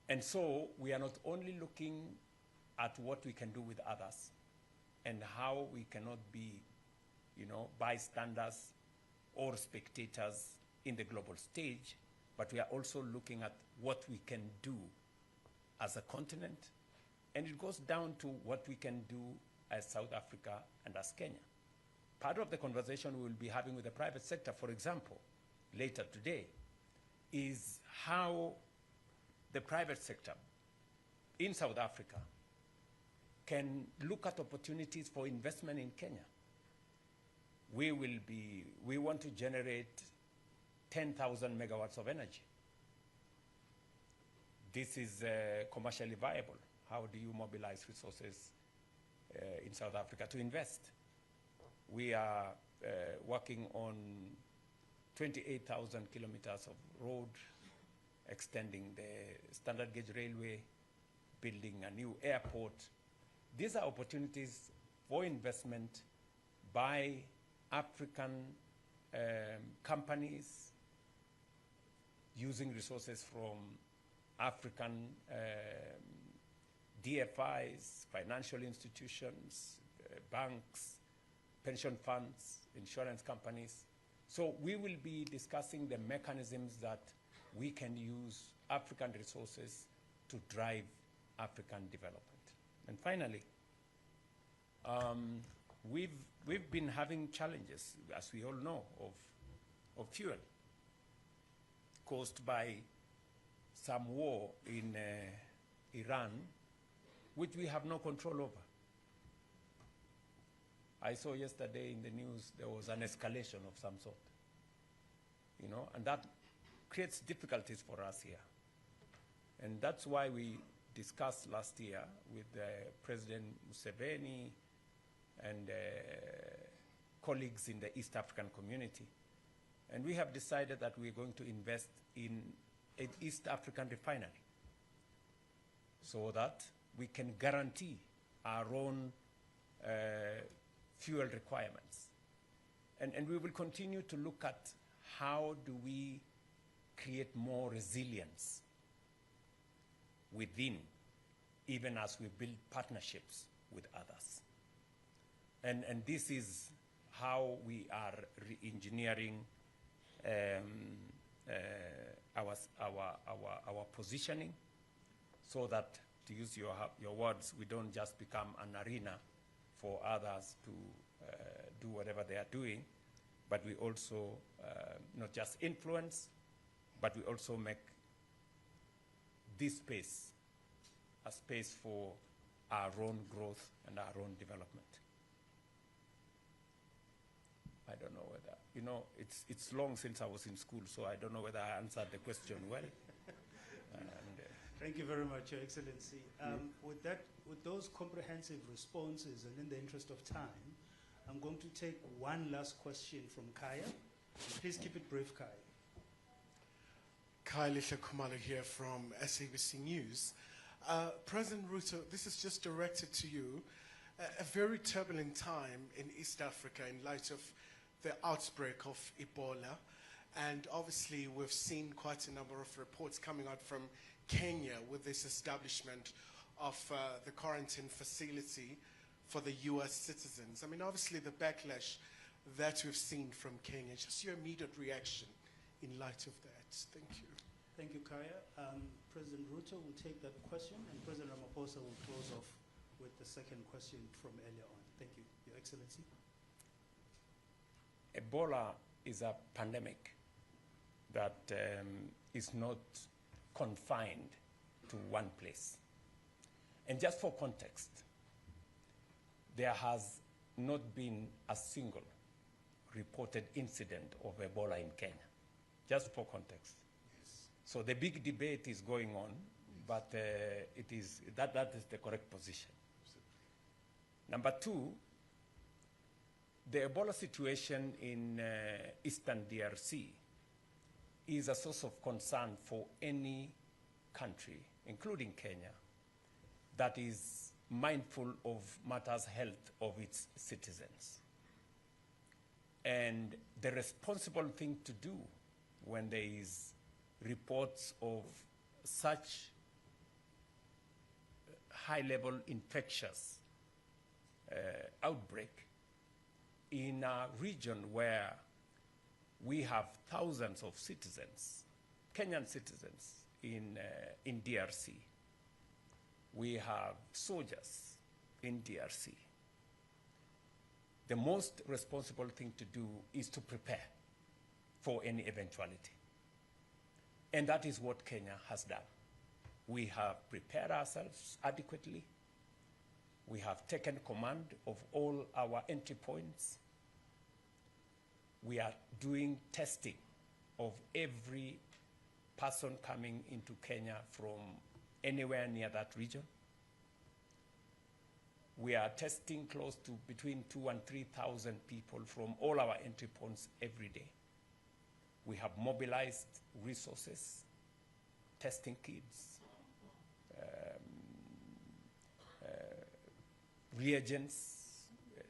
And so we are not only looking at what we can do with others and how we cannot be, bystanders or spectators in the global stage, but we are also looking at what we can do as a continent. And it goes down to what we can do as South Africa and as Kenya. Part of the conversation we will be having with the private sector, for example, later today, is how the private sector in South Africa can look at opportunities for investment in Kenya. We want to generate 10,000 megawatts of energy. This is commercially viable. How do you mobilize resources in South Africa to invest? We are working on 28,000 kilometers of road, extending the standard gauge railway, building a new airport. These are opportunities for investment by African companies using resources from African DFIs, financial institutions, banks, pension funds, insurance companies. So we will be discussing the mechanisms that we can use African resources to drive African development. And finally, we've been having challenges, as we all know, of fuel caused by some war in Iran, which we have no control over. I saw yesterday in the news there was an escalation of some sort, and that creates difficulties for us here. And that's why we discussed last year with President Museveni and colleagues in the East African community. And we have decided that we're going to invest in an East African refinery so that we can guarantee our own fuel requirements. And we will continue to look at how do we create more resilience within, even as we build partnerships with others. And this is how we are re-engineering our positioning, so that, to use your words, we don't just become an arena for others to do whatever they are doing, but we also not just influence, but we also make this space a space for our own growth and our own development. I don't know whether, it's long since I was in school, so I don't know whether I answered the question well. Thank you very much, Your Excellency. With those comprehensive responses, and in the interest of time, I'm going to take one last question from Kaya. Please keep it brief, Kaya. Kaya Kumalo here from SABC News. President Ruto, this is just directed to you. A very turbulent time in East Africa in light of the outbreak of Ebola. And obviously, we've seen quite a number of reports coming out from Kenya with this establishment of the quarantine facility for the US citizens. I mean, obviously, the backlash that we've seen from Kenya, just your immediate reaction in light of that. Thank you. Thank you, Kaya. President Ruto will take that question, and President Ramaphosa will close off with the second question from earlier on. Thank you, Your Excellency. Ebola is a pandemic that is not confined to one place. And just for context, there has not been a single reported incident of Ebola in Kenya, just for context. Yes. So the big debate is going on, but that is the correct position. Number two, the Ebola situation in Eastern DRC is a source of concern for any country, including Kenya, that is mindful of matters health of its citizens. And the responsible thing to do when there is reports of such high-level infectious outbreak in a region where we have thousands of citizens, Kenyan citizens in DRC. We have soldiers in DRC. The most responsible thing to do is to prepare for any eventuality. And that is what Kenya has done. We have prepared ourselves adequately. We have taken command of all our entry points. We are doing testing of every person coming into Kenya from anywhere near that region. We are testing close to between 2,000 and 3,000 people from all our entry points every day. We have mobilized resources, testing kits, reagents,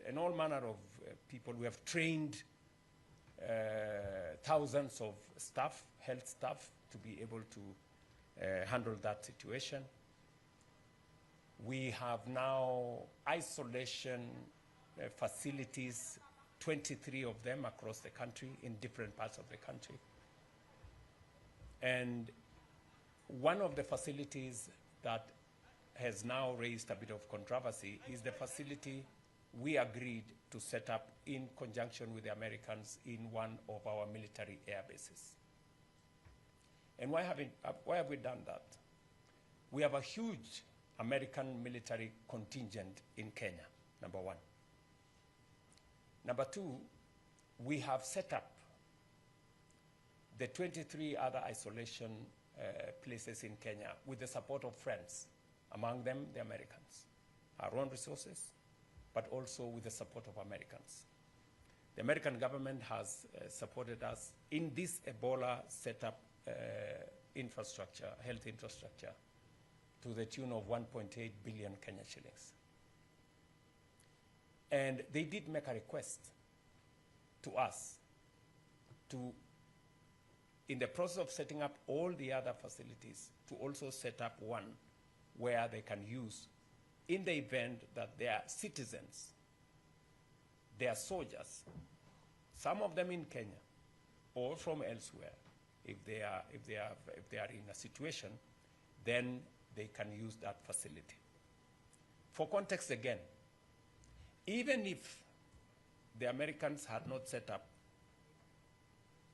and all manner of people. We have trained thousands of staff, health staff, to be able to handle that situation. We have now isolation facilities, 23 of them across the country, in different parts of the country. And one of the facilities that has now raised a bit of controversy is the facility we agreed to set up in conjunction with the Americans in one of our military air bases. And why have we done that? We have a huge American military contingent in Kenya, number one. Number two, we have set up the 23 other isolation places in Kenya with the support of friends, among them the Americans, our own resources, but also with the support of Americans. The American government has supported us in this Ebola setup infrastructure, health infrastructure, to the tune of 1.8 billion Kenya shillings. And they did make a request to us to, in the process of setting up all the other facilities, to also set up one where they can use in the event that their citizens, their soldiers, some of them in Kenya or from elsewhere, if they are in a situation, then they can use that facility. For context again, even if the Americans had not set up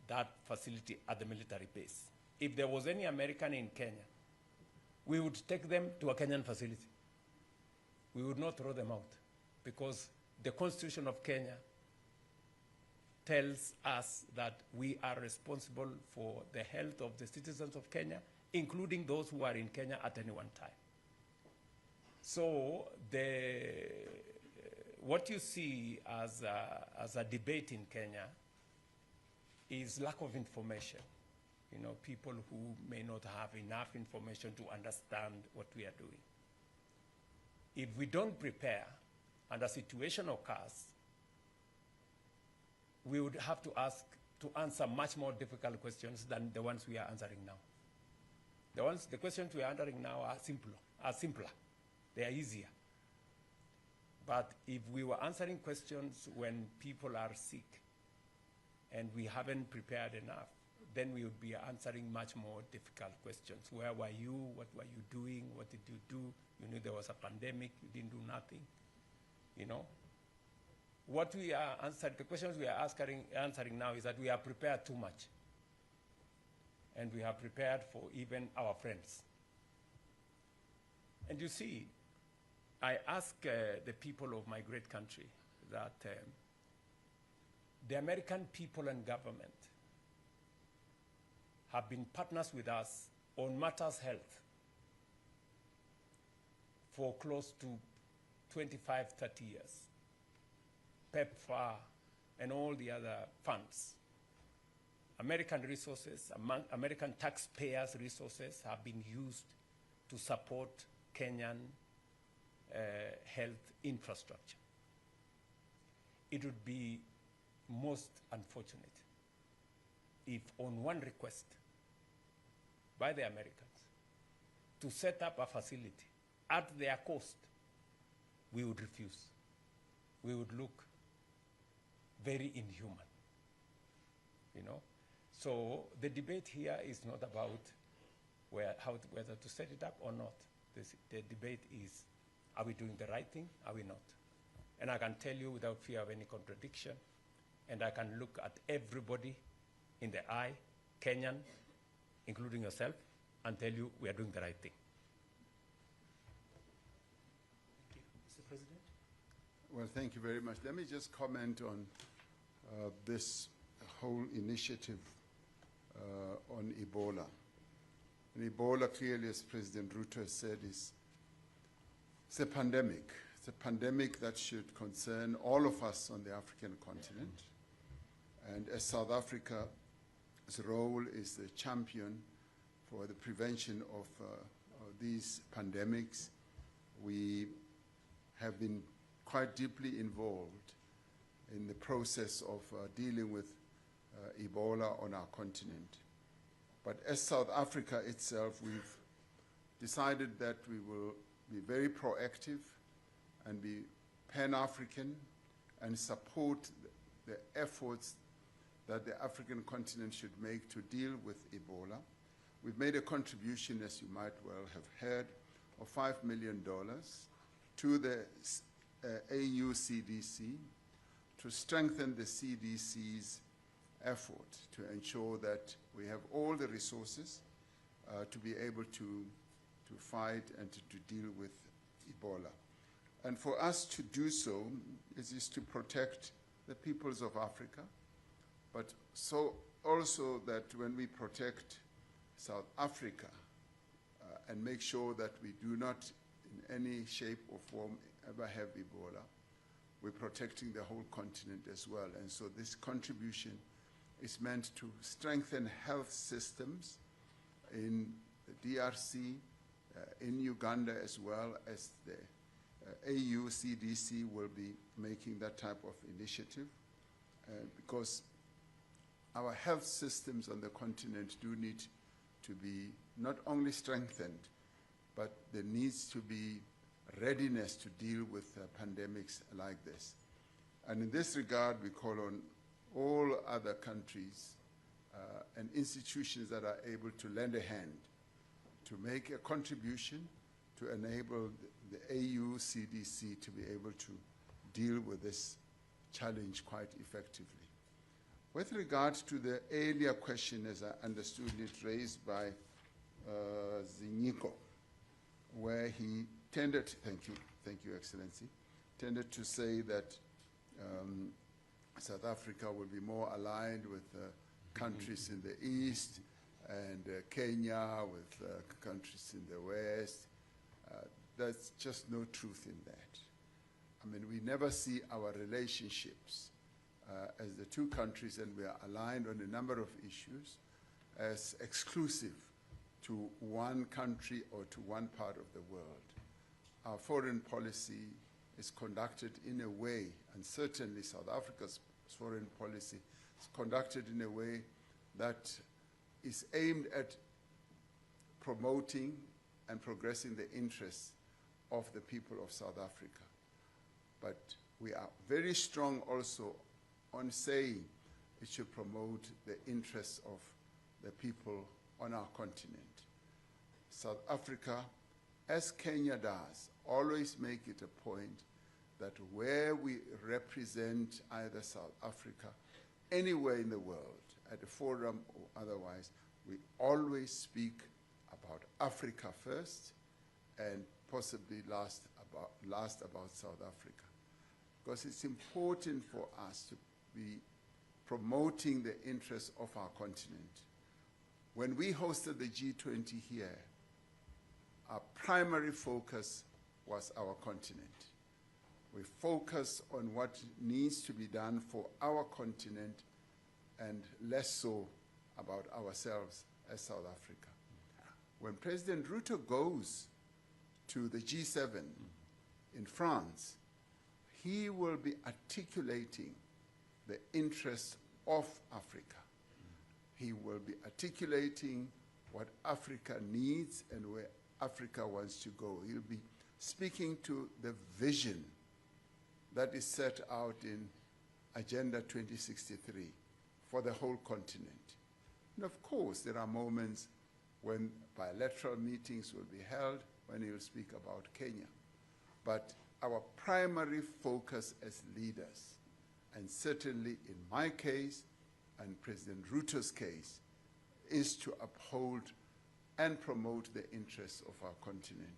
that facility at the military base, if there was any American in Kenya, we would take them to a Kenyan facility. We would not throw them out, because the Constitution of Kenya tells us that we are responsible for the health of the citizens of Kenya, including those who are in Kenya at any one time. So what you see as a debate in Kenya is lack of information. You know, people who may not have enough information to understand what we are doing. If we don't prepare and a situation occurs, we would have to answer much more difficult questions than the ones we are answering now. The questions we are answering now are simpler. They are easier. But if we were answering questions when people are sick and we haven't prepared enough, then we would be answering much more difficult questions. Where were you? What were you doing? What did you do? You knew there was a pandemic. You didn't do nothing. You know? What we are answering, the questions we are answering now is that we are prepared too much. And we are prepared for even our friends. And you see, I ask the people of my great country that the American people and government have been partners with us on matters health for close to 25, 30 years. PEPFAR and all the other funds. American resources, American taxpayers' resources have been used to support Kenyan health infrastructure. It would be most unfortunate if on one request by the Americans to set up a facility at their cost, we would refuse. We would look very inhuman, you know. So the debate here is not about whether to set it up or not. The debate is, are we doing the right thing? Are we not? And I can tell you without fear of any contradiction, and I can look at everybody in the eye, Kenyan, including yourself, and tell you we are doing the right thing. Thank you. Mr. President? Well, thank you very much. Let me just comment on this whole initiative on Ebola. And Ebola, clearly, as President Ruto has said, it's a pandemic. It's a pandemic that should concern all of us on the African continent. And as South Africa's role is the champion for the prevention of these pandemics, we have been quite deeply involved in the process of dealing with Ebola on our continent. But as South Africa itself, we've decided that we will be very proactive and be Pan-African and support the efforts that the African continent should make to deal with Ebola. We've made a contribution, as you might well have heard, of $5 million to the AU CDC to strengthen the CDC's effort to ensure that we have all the resources to be able to fight and to deal with Ebola. And for us to do so is to protect the peoples of Africa, but so also that when we protect South Africa and make sure that we do not in any shape or form ever have Ebola, we're protecting the whole continent as well. And so this contribution is meant to strengthen health systems in the DRC, in Uganda, as well as the AU CDC will be making that type of initiative because our health systems on the continent do need to be not only strengthened, but there needs to be readiness to deal with pandemics like this. And in this regard, we call on all other countries and institutions that are able to lend a hand to make a contribution to enable the AU CDC to be able to deal with this challenge quite effectively. With regard to the earlier question, as I understood it, raised by Zinyiko, where he tended, thank you, Excellency, tended to say that South Africa will be more aligned with countries in the East and Kenya with countries in the West. There's just no truth in that. I mean, we never see our relationships as the two countries, and we are aligned on a number of issues, as exclusive to one country or to one part of the world. Our foreign policy is conducted in a way, and certainly South Africa's foreign policy is conducted in a way that is aimed at promoting and progressing the interests of the people of South Africa. But we are very strong also on saying it should promote the interests of the people on our continent. South Africa, as Kenya does, always make it a point that where we represent either South Africa, anywhere in the world, at a forum or otherwise, we always speak about Africa first and possibly last about South Africa. Because it's important for us to be promoting the interests of our continent. When we hosted the G20 here, our primary focus was our continent. We focus on what needs to be done for our continent and less so about ourselves as South Africa. When President Ruto goes to the G7 in France, he will be articulating the interests of Africa. He will be articulating what Africa needs and where Africa wants to go. He'll be speaking to the vision that is set out in Agenda 2063 for the whole continent. And of course, there are moments when bilateral meetings will be held, when he will speak about Kenya. But our primary focus as leaders, and certainly in my case and President Ruto's case, is to uphold and promote the interests of our continent.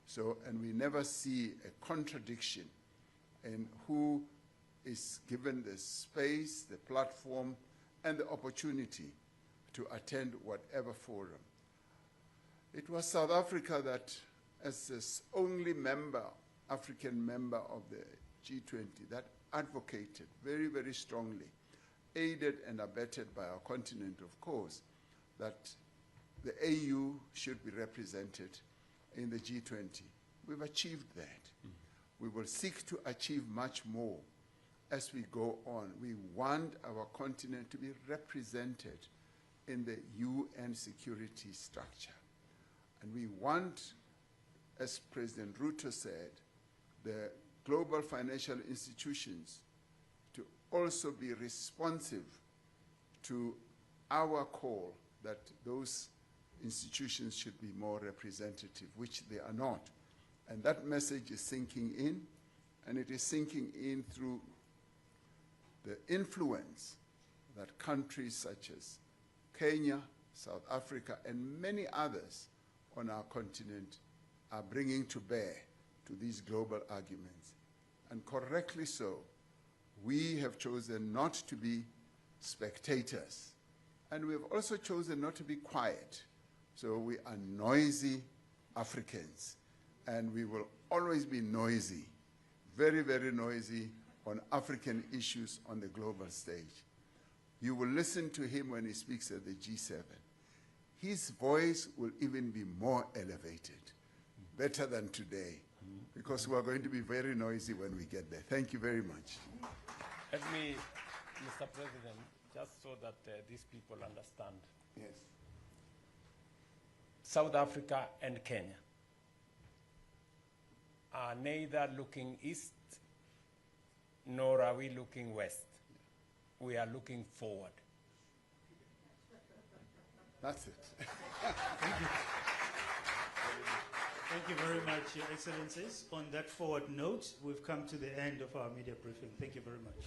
So, and we never see a contradiction in who is given the space, the platform, and the opportunity to attend whatever forum. It was South Africa that, as this only member, African member of the G20, that advocated very, very strongly, aided and abetted by our continent, of course, that the AU should be represented in the G20. We've achieved that. We will seek to achieve much more as we go on. We want our continent to be represented in the UN security structure. And we want, as President Ruto said, the global financial institutions to also be responsive to our call that those institutions should be more representative, which they are not. And that message is sinking in, and it is sinking in through the influence that countries such as Kenya, South Africa, and many others on our continent are bringing to bear to these global arguments. And correctly so, we have chosen not to be spectators. And we have also chosen not to be quiet. So we are noisy Africans. And we will always be noisy, very, very noisy on African issues on the global stage. You will listen to him when he speaks at the G7. His voice will even be more elevated, better than today, because we are going to be very noisy when we get there. Thank you very much. Let me, Mr. President, just so that these people understand. Yes. South Africa and Kenya are neither looking east nor are we looking west. We are looking forward. That's it. Thank you. Thank you very much, Your Excellencies. On that forward note, we've come to the end of our media briefing. Thank you very much.